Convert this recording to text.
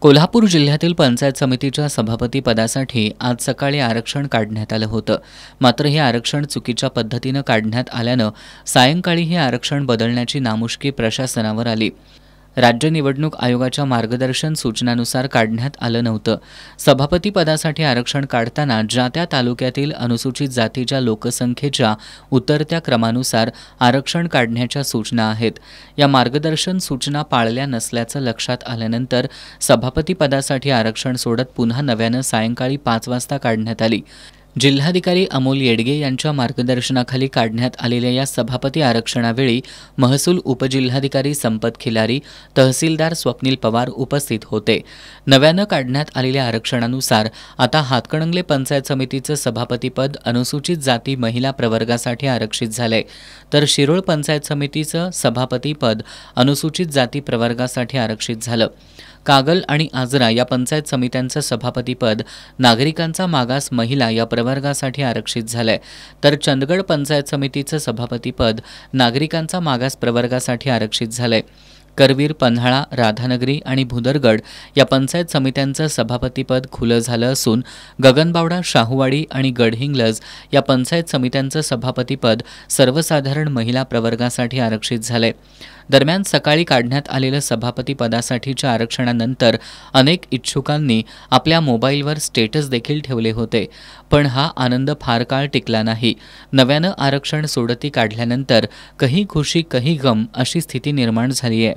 कोल्हापूर जिल्ह्यातील पंचायत समितीच्या सभापती पदासाठी आज सकाळी आरक्षण काढण्यात आलं होतं. मात्र हे आरक्षण चुकीच्या पद्धतीनं काढण्यात आल्यानं सायंकाळी हे आरक्षण बदलण्याची नामुष्की प्रशासनावर आली. राज्य निवडणूक आयोगाच्या मार्गदर्शन सूचनानुसार काढण्यात आलं नव्हतं. सभापती पदासाठी आरक्षण काढताना ज्या त्या तालुक्यातील अनुसूचित जातीच्या लोकसंख्येच्या उतरत्या क्रमानुसार आरक्षण काढण्याच्या सूचना आहेत. या मार्गदर्शन सूचना पाळल्या नसल्याचं लक्षात आल्यानंतर सभापती पदासाठी आरक्षण सोडत पुन्हा नव्यानं सायंकाळी 5 वाजता काढण्यात आली. जिल्हाधिकारी अमोल येडगे यांच्या मार्गदर्शनाखाली काढण्यात आलेल्या या सभापती आरक्षणावेळी महसूल उपजिल्हाधिकारी संपत खिलारी, तहसीलदार स्वप्नील पवार उपस्थित होते. नव्यानं काढण्यात आलेल्या आरक्षणानुसार आता हातकणंगले पंचायत समितीचं सभापतीपद अनुसूचित जाती महिला प्रवर्गासाठी आरक्षित झालंय, तर शिरोळ पंचायत समितीचं सभापतीपद अनुसूचित जाती प्रवर्गासाठी आरक्षित झालं. कागल आणि आजरा या पंचायत समित्यांचं सभापतीपद नागरिकांचा मागास महिला या प्रवर्गासाठी आरक्षित झालंय, तर चंदगड पंचायत समितीचं सभापतीपद नागरिकांचा मागास प्रवर्गासाठी आरक्षित झालंय. करवीर, पन्हाळा, राधानगरी आणि भुदरगड या पंचायत समित्यांचं सभापतीपद खुलं झालं असून गगनबावडा, शाहूवाडी आणि गडहिंग्लज या पंचायत समित्यांचं सभापतीपद सर्वसाधारण महिला प्रवर्गासाठी आरक्षित झालंय. दरम्यान सकाळी काढण्यात आलेलं सभापती पदासाठीच्या आरक्षणानंतर अनेक इच्छुकांनी आपल्या मोबाईलवर स्टेटस देखील ठेवले होते. पण हा आनंद फार काळ टिकला नाही. नव्यानं आरक्षण सोडती काढल्यानंतर कहीं खुशी कहीं गम अशी स्थिती निर्माण झाली आहे.